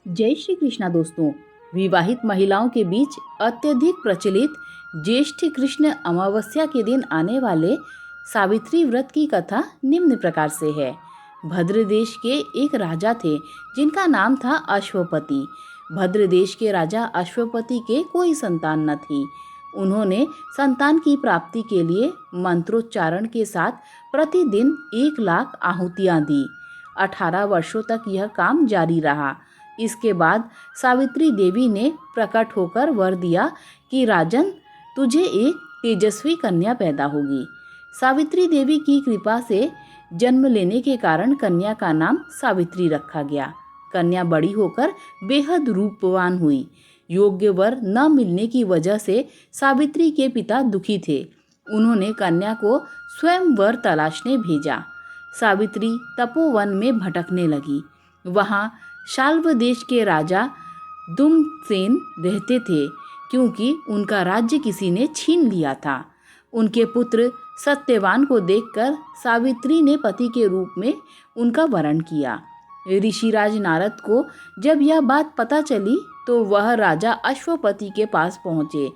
जय श्री कृष्णा दोस्तों। विवाहित महिलाओं के बीच अत्यधिक प्रचलित ज्येष्ठ कृष्ण अमावस्या के दिन आने वाले सावित्री व्रत की कथा निम्न प्रकार से है। भद्र देश के एक राजा थे जिनका नाम था अश्वपति। भद्र देश के राजा अश्वपति के कोई संतान न थी। उन्होंने संतान की प्राप्ति के लिए मंत्रोच्चारण के साथ प्रतिदिन 1,00,000 आहुतियां दी। 18 वर्षों तक यह काम जारी रहा। इसके बाद सावित्री देवी ने प्रकट होकर वर दिया कि राजन, तुझे एक तेजस्वी कन्या पैदा होगी। सावित्री देवी की कृपा से जन्म लेने के कारण कन्या का नाम सावित्री रखा गया। कन्या बड़ी होकर बेहद रूपवान हुई। योग्य वर न मिलने की वजह से सावित्री के पिता दुखी थे। उन्होंने कन्या को स्वयं वर तलाशने भेजा। सावित्री तपोवन में भटकने लगी। वहाँ शाल्व देश के राजा दुम्नसेन रहते थे, क्योंकि उनका राज्य किसी ने छीन लिया था। उनके पुत्र सत्यवान को देखकर सावित्री ने पति के रूप में उनका वरण किया। ऋषिराज नारद को जब यह बात पता चली तो वह राजा अश्वपति के पास पहुँचे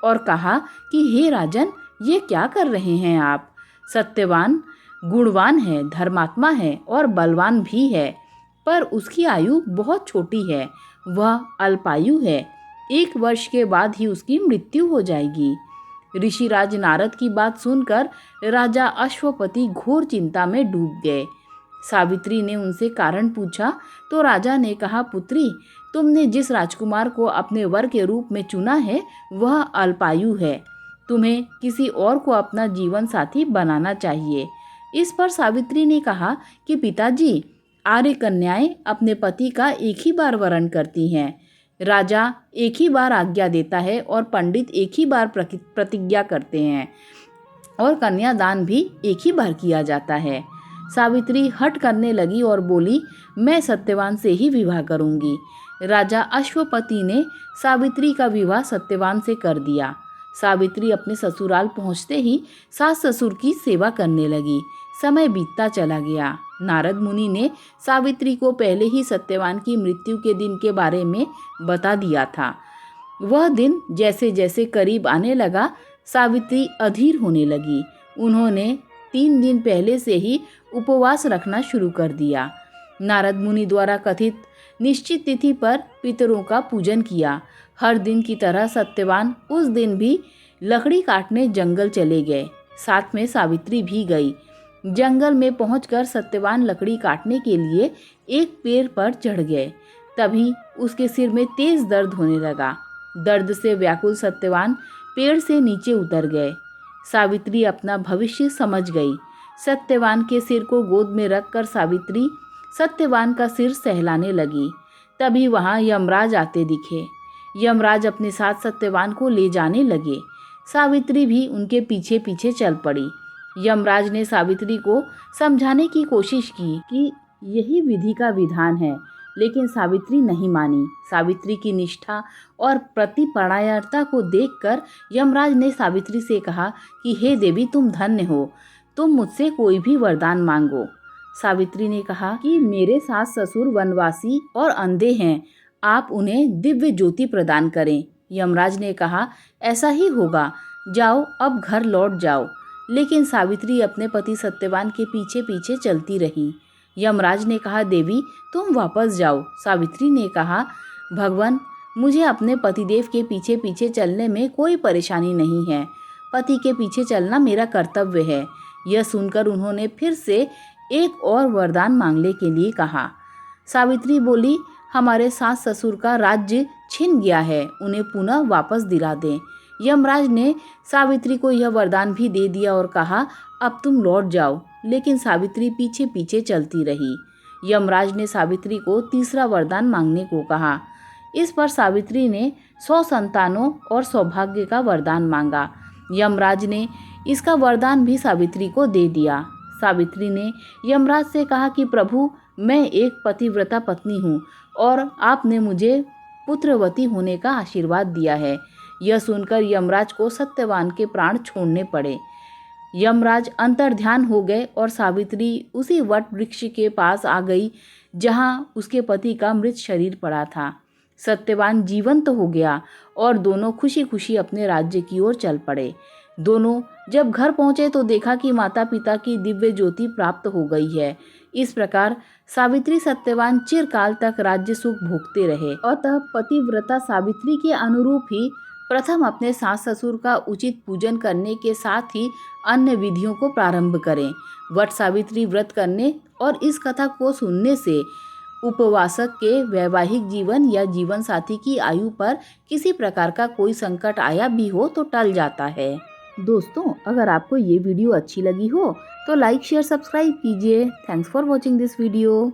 और कहा कि हे राजन, ये क्या कर रहे हैं आप? सत्यवान गुणवान है, धर्मात्मा है और बलवान भी है, पर उसकी आयु बहुत छोटी है। वह अल्पायु है। 1 वर्ष के बाद ही उसकी मृत्यु हो जाएगी। ऋषिराज नारद की बात सुनकर राजा अश्वपति घोर चिंता में डूब गए। सावित्री ने उनसे कारण पूछा तो राजा ने कहा, पुत्री, तुमने जिस राजकुमार को अपने वर के रूप में चुना है वह अल्पायु है। तुम्हें किसी और को अपना जीवन साथी बनाना चाहिए। इस पर सावित्री ने कहा कि पिताजी, आर्य कन्याएं अपने पति का एक ही बार वरण करती हैं। राजा एक ही बार आज्ञा देता है और पंडित एक ही बार प्रतिज्ञा करते हैं और कन्यादान भी एक ही बार किया जाता है। सावित्री हट करने लगी और बोली, मैं सत्यवान से ही विवाह करूंगी। राजा अश्वपति ने सावित्री का विवाह सत्यवान से कर दिया। सावित्री अपने ससुराल पहुंचते ही सास ससुर की सेवा करने लगी। समय बीतता चला गया। नारद मुनि ने सावित्री को पहले ही सत्यवान की मृत्यु के दिन के बारे में बता दिया था। वह दिन जैसे जैसे करीब आने लगा, सावित्री अधीर होने लगी। उन्होंने 3 दिन पहले से ही उपवास रखना शुरू कर दिया। नारद मुनि द्वारा कथित निश्चित तिथि पर पितरों का पूजन किया। हर दिन की तरह सत्यवान उस दिन भी लकड़ी काटने जंगल चले गए। साथ में सावित्री भी गई। जंगल में पहुंचकर सत्यवान लकड़ी काटने के लिए एक पेड़ पर चढ़ गए। तभी उसके सिर में तेज दर्द होने लगा। दर्द से व्याकुल सत्यवान पेड़ से नीचे उतर गए। सावित्री अपना भविष्य समझ गई। सत्यवान के सिर को गोद में रखकर सावित्री सत्यवान का सिर सहलाने लगी। तभी वहां यमराज आते दिखे। यमराज अपने साथ सत्यवान को ले जाने लगे। सावित्री भी उनके पीछे पीछे चल पड़ी। यमराज ने सावित्री को समझाने की कोशिश की कि यही विधि का विधान है, लेकिन सावित्री नहीं मानी। सावित्री की निष्ठा और प्रतिपरायणता को देखकर यमराज ने सावित्री से कहा कि हे देवी, तुम धन्य हो, तुम मुझसे कोई भी वरदान मांगो। सावित्री ने कहा कि मेरे सास ससुर वनवासी और अंधे हैं, आप उन्हें दिव्य ज्योति प्रदान करें। यमराज ने कहा, ऐसा ही होगा, जाओ अब घर लौट जाओ। लेकिन सावित्री अपने पति सत्यवान के पीछे पीछे चलती रही। यमराज ने कहा, देवी, तुम वापस जाओ। सावित्री ने कहा, भगवान, मुझे अपने पतिदेव के पीछे पीछे चलने में कोई परेशानी नहीं है। पति के पीछे चलना मेरा कर्तव्य है। यह सुनकर उन्होंने फिर से एक और वरदान मांगने के लिए कहा। सावित्री बोली, हमारे सास ससुर का राज्य छिन गया है, उन्हें पुनः वापस दिला दें। यमराज ने सावित्री को यह वरदान भी दे दिया और कहा, अब तुम लौट जाओ। लेकिन सावित्री पीछे पीछे चलती रही। यमराज ने सावित्री को तीसरा वरदान मांगने को कहा। इस पर सावित्री ने 100 संतानों और सौभाग्य का वरदान मांगा। यमराज ने इसका वरदान भी सावित्री को दे दिया। सावित्री ने यमराज से कहा कि प्रभु, मैं एक पतिव्रता पत्नी हूँ और आपने मुझे पुत्रवती होने का आशीर्वाद दिया है। यह सुनकर यमराज को सत्यवान के प्राण छोड़ने पड़े। यमराज अंतर्ध्यान हो गए और सावित्री उसी वट वृक्ष के पास आ गई जहां उसके पति का मृत शरीर पड़ा था। सत्यवान जीवंत हो गया और दोनों खुशी खुशी अपने राज्य की ओर चल पड़े। दोनों जब घर पहुंचे तो देखा कि माता पिता की दिव्य ज्योति प्राप्त हो गई है। इस प्रकार सावित्री सत्यवान चिरकाल तक राज्य सुख भोगते रहे। अतः पतिव्रता सावित्री के अनुरूप ही प्रथम अपने सास ससुर का उचित पूजन करने के साथ ही अन्य विधियों को प्रारंभ करें। वट सावित्री व्रत करने और इस कथा को सुनने से उपवासक के वैवाहिक जीवन या जीवन साथी की आयु पर किसी प्रकार का कोई संकट आया भी हो तो टल जाता है। दोस्तों, अगर आपको ये वीडियो अच्छी लगी हो तो लाइक शेयर सब्सक्राइब कीजिए। Thanks for watching this video.